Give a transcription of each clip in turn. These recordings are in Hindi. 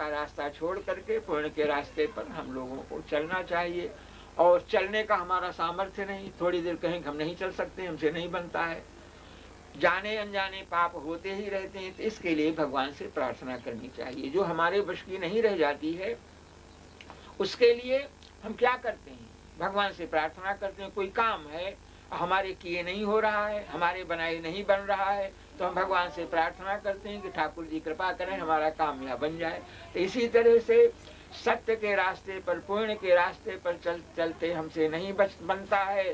का रास्ता छोड़ करके पुण्य के रास्ते पर हम लोगों को चलना चाहिए। और चलने का हमारा सामर्थ्य नहीं, थोड़ी देर कहें हम नहीं चल सकते, हमसे नहीं बनता है, जाने अनजाने पाप होते ही रहते हैं। तो इसके लिए भगवान से प्रार्थना करनी चाहिए। जो हमारे वश की नहीं रह जाती है उसके लिए हम क्या करते हैं, भगवान से प्रार्थना करते हैं। कोई काम है हमारे किए नहीं हो रहा है, हमारे बनाए नहीं बन रहा है, तो हम भगवान से प्रार्थना करते हैं कि ठाकुर जी कृपा करें हमारा काम यह बन जाए। तो इसी तरह से सत्य के रास्ते पर, पुण्य के रास्ते पर चलते हमसे नहीं बनता है,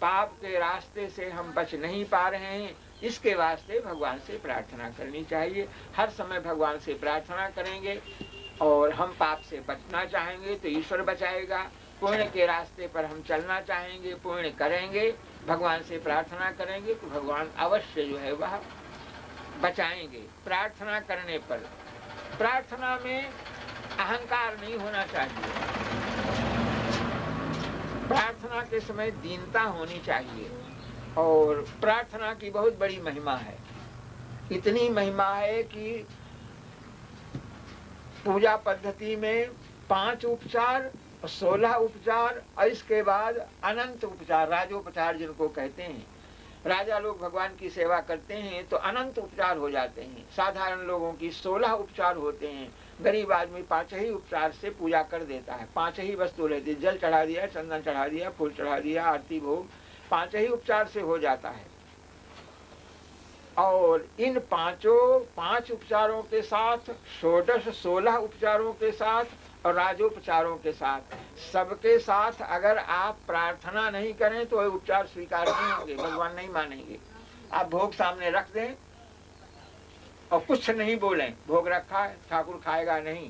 पाप के रास्ते से हम बच नहीं पा रहे हैं। इसके वास्ते भगवान से प्रार्थना करनी चाहिए। हर समय भगवान से प्रार्थना करेंगे और हम पाप से बचना चाहेंगे तो ईश्वर बचाएगा। पुण्य के रास्ते पर हम चलना चाहेंगे, पुण्य करेंगे, भगवान से प्रार्थना करेंगे तो भगवान अवश्य जो है वह बचाएंगे। प्रार्थना करने पर, प्रार्थना में अहंकार नहीं होना चाहिए, प्रार्थना के समय दीनता होनी चाहिए। और प्रार्थना की बहुत बड़ी महिमा है, इतनी महिमा है कि पूजा पद्धति में 5 उपचार, 16 उपचार और इसके बाद अनंत उपचार, राजोपचार जिनको कहते हैं। राजा लोग भगवान की सेवा करते हैं तो अनंत उपचार हो जाते हैं। साधारण लोगों की 16 उपचार होते हैं। गरीब आदमी 5 ही उपचार से पूजा कर देता है, 5 ही वस्तु रहती है, जल चढ़ा दिया, चंदन चढ़ा दिया, फूल चढ़ा दिया, आरती भोग, 5 ही उपचार से हो जाता है। और इन 5 उपचारों के साथ, षोडश 16 उपचारों के साथ और राजोपचारों के साथ, सबके साथ अगर आप प्रार्थना नहीं करें तो उपचार स्वीकार नहीं होंगे, भगवान नहीं मानेंगे। आप भोग सामने रख दें और कुछ नहीं बोलें, भोग रखा है ठाकुर खाएगा नहीं,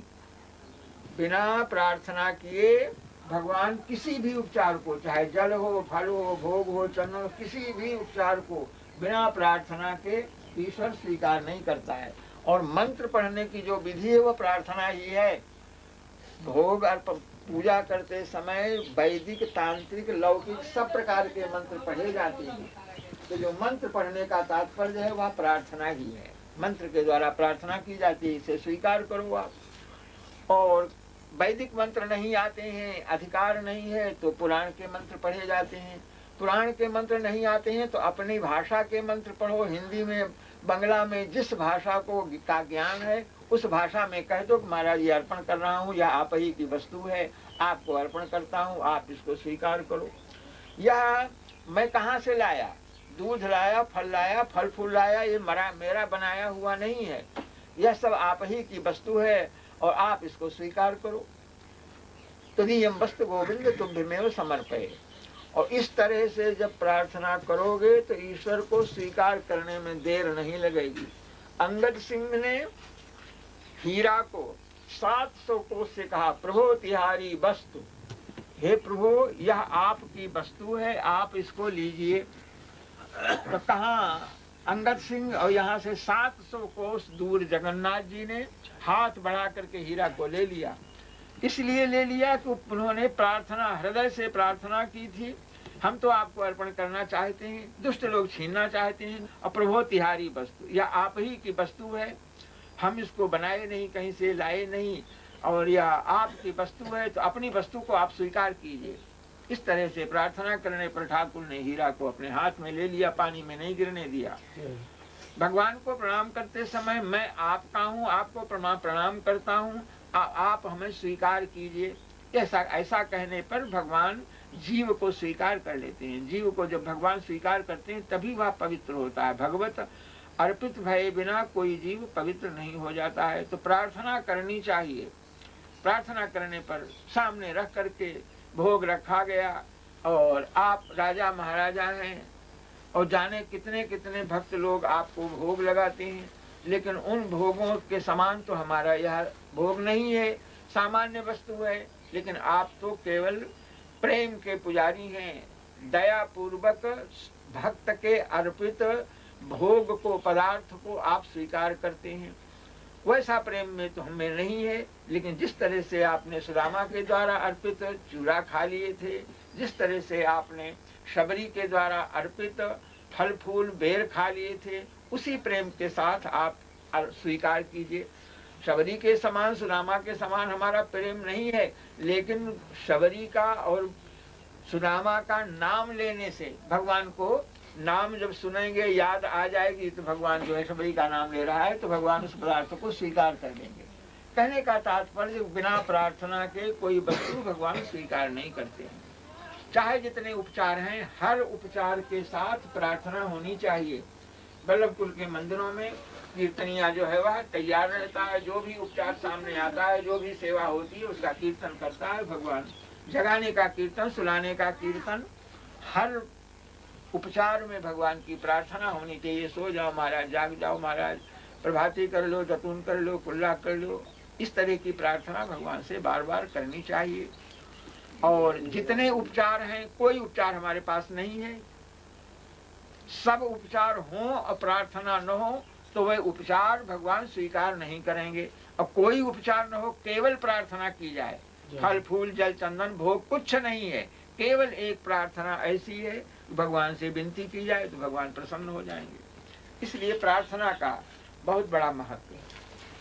बिना प्रार्थना किए भगवान किसी भी उपचार को, चाहे जल हो, फल हो, भोग हो, चंदन, किसी भी उपचार को बिना प्रार्थना के ईश्वर स्वीकार नहीं करता है। और मंत्र पढ़ने की जो विधि है वह प्रार्थना ही है। भोग और पूजा करते समय वैदिक, तांत्रिक, लौकिक सब प्रकार के मंत्र पढ़े जाते हैं। तो जो मंत्र पढ़ने का तात्पर्य है वह प्रार्थना ही है, मंत्र के द्वारा प्रार्थना की जाती है, इसे स्वीकार करो आप। और वैदिक मंत्र नहीं आते हैं, अधिकार नहीं है, तो पुराण के मंत्र पढ़े जाते हैं। पुराण के मंत्र नहीं आते हैं तो अपनी भाषा के मंत्र पढ़ो, हिंदी में, बंगला में, जिस भाषा को का ज्ञान है उस भाषा में कह दो महाराज ये अर्पण कर रहा हूँ, या आप ही की वस्तु है, आपको अर्पण करता हूँ, आप इसको स्वीकार करो। यह मैं कहाँ से लाया, दूध लाया, फल लाया, फल फूल लाया, ये मेरा बनाया हुआ नहीं है, यह सब आप ही की वस्तु है और आप इसको स्वीकार करो। तदीयम वस्तु गोविंद तुभ्यमेव समर्पये। और इस तरह से जब प्रार्थना करोगे तो ईश्वर को स्वीकार करने में देर नहीं लगेगी। अंगद सिंह ने हीरा को 700 कोस से कहा, प्रभु तिहारी वस्तु, हे प्रभु यह आपकी वस्तु है, आप इसको लीजिए। तो कहा अंगद सिंह, और यहाँ से 700 कोस दूर जगन्नाथ जी ने हाथ बढ़ा करके हीरा को ले लिया। इसलिए ले लिया कि उन्होंने प्रार्थना, हृदय से प्रार्थना की थी, हम तो आपको अर्पण करना चाहते हैं, दुष्ट लोग छीनना चाहते हैं, और प्रभु तिहारी वस्तु, यह आप ही की वस्तु है, हम इसको बनाए नहीं, कहीं से लाए नहीं, और यह आपकी वस्तु है, तो अपनी वस्तु को आप स्वीकार कीजिए। इस तरह से प्रार्थना करने पर ठाकुर ने हीरा को अपने हाथ में ले लिया, पानी में नहीं गिरने दिया। भगवान को प्रणाम करते समय मैं आपका हूँ, आपको प्रणाम करता हूँ, आप हमें स्वीकार कीजिए। ऐसा कहने पर भगवान जीव को स्वीकार कर लेते हैं। जीव को जब भगवान स्वीकार करते हैं तभी वह पवित्र होता है। भगवत अर्पित भये बिना कोई जीव पवित्र नहीं हो जाता है। तो प्रार्थना करनी चाहिए। प्रार्थना करने पर सामने रख करके भोग रखा गया, और आप राजा महाराजा हैं और जाने कितने कितने भक्त लोग आपको भोग लगाते हैं, लेकिन उन भोगों के समान तो हमारा यह भोग नहीं है, सामान्य वस्तु है। लेकिन आप तो केवल प्रेम के पुजारी हैं, दया पूर्वक भक्त के अर्पित भोग को, पदार्थ को आप स्वीकार करते हैं। वैसा प्रेम में तो हमें नहीं है। लेकिन जिस तरह से आपने सुदामा के द्वारा अर्पित चूड़ा खा लिए थे, जिस तरह से आपने शबरी के द्वारा अर्पित फल फूल बेर खा लिए थे, उसी प्रेम के साथ आप स्वीकार कीजिए। शबरी के समान, सुदामा के समान हमारा प्रेम नहीं है, लेकिन शबरी का और सुदामा का नाम लेने से भगवान को, नाम जब सुनेंगे याद आ जाएगी तो भगवान जो है शबरी का नाम ले रहा है तो भगवान उस पदार्थ को स्वीकार कर लेंगे। कहने का तात्पर्य बिना प्रार्थना के कोई वस्तु भगवान स्वीकार नहीं करते हैं। चाहे जितने उपचार हैं, हर उपचार के साथ प्रार्थना होनी चाहिए। वल्लभ कुल के मंदिरों में कीर्तनिया जो है वह तैयार रहता है, जो भी उपचार सामने आता है, जो भी सेवा होती है उसका कीर्तन करता है भगवान। जगाने का कीर्तन, सुलाने का कीर्तन, हर उपचार में भगवान की प्रार्थना होनी चाहिए। सो जाओ महाराज, जाग जाओ महाराज, प्रभाती कर लो, जतून कर लो, कुल्ला कर लो, इस तरह की प्रार्थना भगवान से बार बार करनी चाहिए। और जितने उपचार हैं, कोई उपचार हमारे पास नहीं है। सब उपचार हो और प्रार्थना न हो तो वह उपचार भगवान स्वीकार नहीं करेंगे। और कोई उपचार न हो, केवल प्रार्थना की जाए, फल फूल जल चंदन भोग कुछ नहीं है, केवल एक प्रार्थना ऐसी है, भगवान से विनती की जाए तो भगवान प्रसन्न हो जाएंगे। इसलिए प्रार्थना का बहुत बड़ा महत्व है।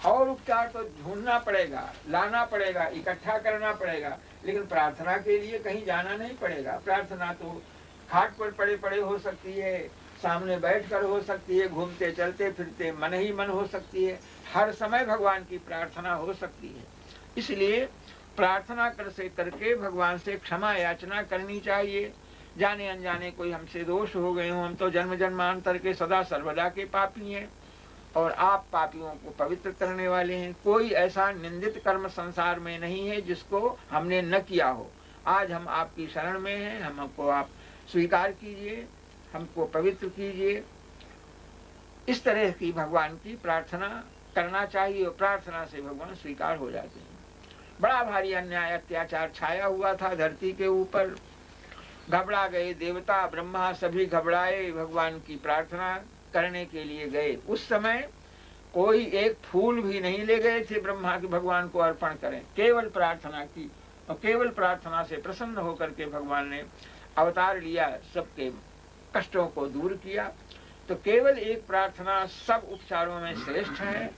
और उपचार तो ढूंढना पड़ेगा, लाना पड़ेगा, इकट्ठा करना पड़ेगा, लेकिन प्रार्थना के लिए कहीं जाना नहीं पड़ेगा। प्रार्थना तो खाट पर पड़े पड़े हो सकती है, सामने बैठकर हो सकती है, घूमते चलते फिरते मन ही मन हो सकती है, हर समय भगवान की प्रार्थना हो सकती है। इसलिए प्रार्थना करके भगवान से क्षमा याचना करनी चाहिए। जाने अनजाने कोई हमसे दोष हो गए हो, हम तो जन्म जन्मांतर के सदा सर्वदा के पापी हैं और आप पापियों को पवित्र करने वाले हैं। कोई ऐसा निंदित कर्म संसार में नहीं है जिसको हमने न किया हो। आज हम आपकी शरण में हैं, हमको आप स्वीकार कीजिए, हमको पवित्र कीजिए। इस तरह की भगवान की प्रार्थना करना चाहिए और प्रार्थना से भगवान स्वीकार हो जाते हैं। बड़ा भारी अन्याय अत्याचार छाया हुआ था धरती के ऊपर। घबरा गए देवता, ब्रह्मा सभी घबराए, भगवान की प्रार्थना करने के लिए गए। उस समय कोई एक फूल भी नहीं ले गए थे ब्रह्मा के भगवान को अर्पण करें, केवल प्रार्थना की। और केवल प्रार्थना से प्रसन्न होकर के भगवान ने अवतार लिया, सबके कष्टों को दूर किया। तो केवल एक प्रार्थना सब उपचारों में श्रेष्ठ है।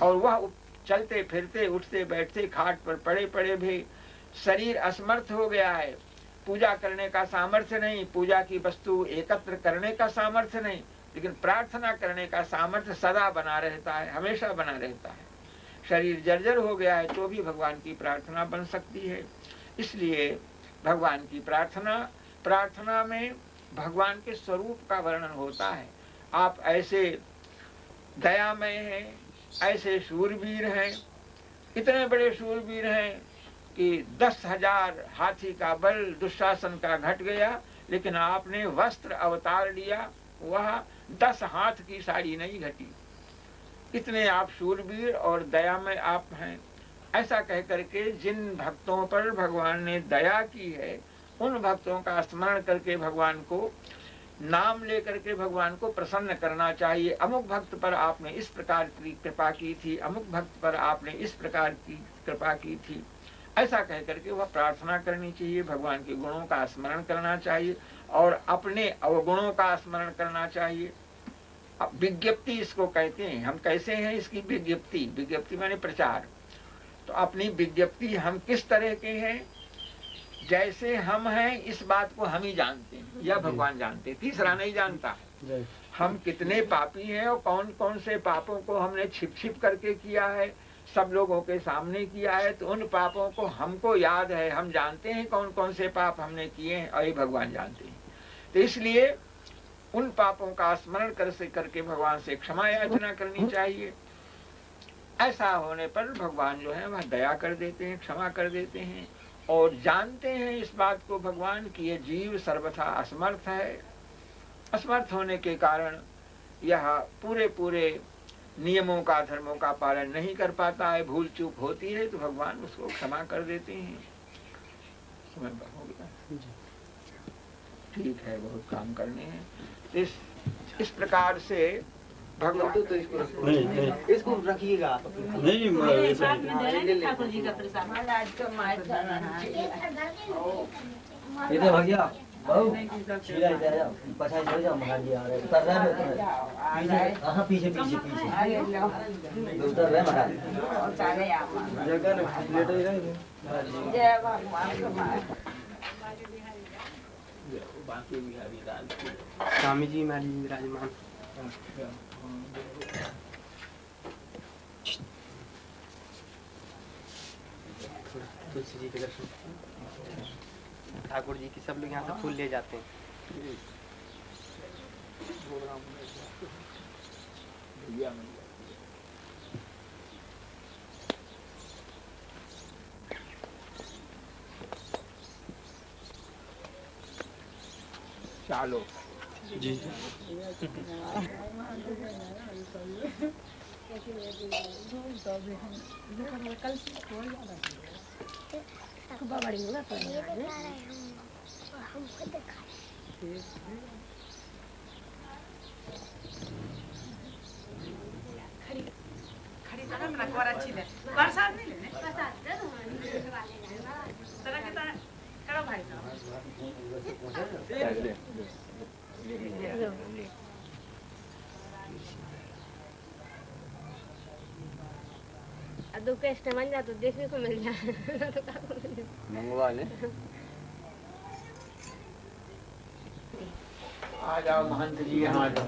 और वह चलते फिरते, उठते बैठते, खाट पर पड़े पड़े भी शरीर असमर्थ हो गया है, पूजा करने का सामर्थ्य नहीं, पूजा की वस्तु एकत्र करने का सामर्थ्य नहीं, लेकिन प्रार्थना करने का सामर्थ्य सदा बना रहता है, हमेशा बना रहता है। शरीर जर्जर हो गया है तो भी भगवान की प्रार्थना बन सकती है। इसलिए भगवान की प्रार्थना में भगवान के स्वरूप का वर्णन होता है। आप ऐसे दयामय हैं, ऐसे शूरवीर हैं, इतने बड़े शूरवीर हैं कि 10,000 हाथी का बल दुशासन का घट गया, लेकिन आपने वस्त्र अवतार लिया, वह 10 हाथ की साड़ी नहीं घटी। इतने आप शूरवीर और दयामय आप हैं। ऐसा कह करके जिन भक्तों पर भगवान ने दया की है, उन भक्तों का स्मरण करके भगवान को नाम लेकर के भगवान को प्रसन्न करना चाहिए। अमुक भक्त पर आपने इस प्रकार की कृपा की थी, अमुक भक्त पर आपने इस प्रकार की कृपा की थी, ऐसा कह करके वह प्रार्थना करनी चाहिए। भगवान के गुणों का स्मरण करना चाहिए और अपने अवगुणों का स्मरण करना चाहिए। अब विज्ञप्ति इसको कहते हैं। हम कैसे हैं इसकी विज्ञप्ति, विज्ञप्ति माने प्रचार। तो अपनी विज्ञप्ति हम किस तरह के हैं, जैसे हम हैं इस बात को हम ही जानते हैं, यह भगवान जानते, तीसरा नहीं जानता। हम कितने पापी हैं और कौन कौन से पापों को हमने छिप छिप करके किया है, सब लोगों के सामने किया है, तो उन पापों को हमको याद है, हम जानते हैं कौन कौन से पाप हमने किए हैं और ये भगवान जानते हैं। तो इसलिए उन पापों का स्मरण करके भगवान से क्षमा याचना करनी चाहिए। ऐसा होने पर भगवान जो है वह दया कर देते हैं, क्षमा कर देते हैं और जानते हैं इस बात को भगवान कि ये जीव सर्वथा असमर्थ है। असमर्थ होने के कारण यह पूरे नियमों का, धर्मों का पालन नहीं कर पाता है, भूल चूक होती है, तो भगवान उसको क्षमा कर देते हैं। समय हो गया, ठीक है, बहुत काम करने हैं। इस प्रकार से भगवान तो इसको रखिएगा आप। नहीं ठाकुर जी का प्रसाद। इधर भैया बहू सीधा इधर जाओ पछाई चले जाओ मगा जी आ रहे उतर रहे हो पीछे हां पीछे पीछे पीछे उतर रहे मगा जगह ने लेट ही रहे जय भगवान तुम्हारे बाकी बिहारी राज स्वामी जी महाराज विराजमान तुलसी जी के दर्शन ठाकुर जी की सब लोग यहाँ से फूल ले जाते हैं। चालो जी दो कैस्ट बन जाए तो देखने को मिल जाए तो मंगवा ले आ जाओ महंत जी यहाँ आ जाओ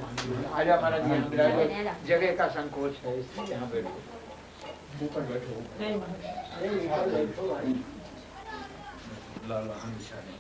आ जाओ महाराज जी यहाँ बैठो जगह का संकोच है इसलिए यहाँ बैठो ऊपर बैठो लाल हमेशा नहीं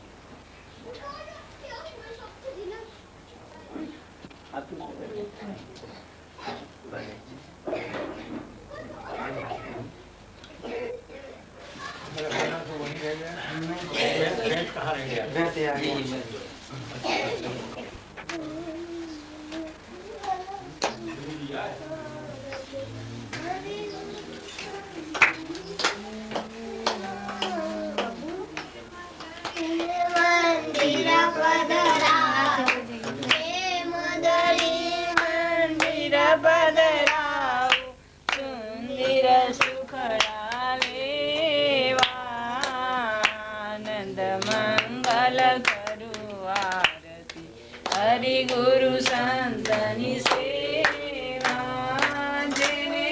हरि गुरु संतनि सेवा जिने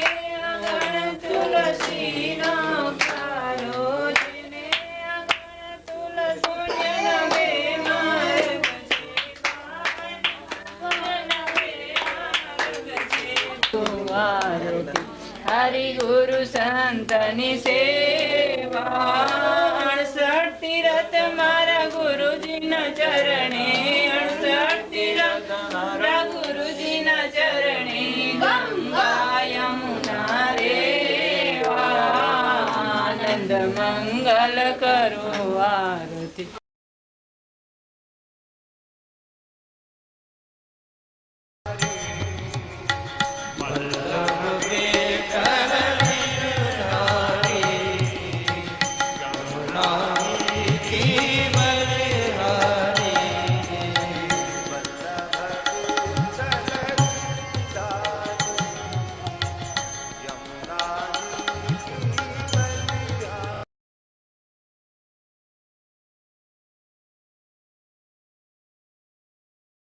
अगण तुलसी नो करो जिने अगण तुलसी नवे मार्ग आरती हरि गुरु संतनि सेवा 68 तीरथ मारा गुरु जी न चरणे 68 तीरथ मारा गुरु जी न चरणे गंगा यमुना रेवा आनंद मंगल करो आरती।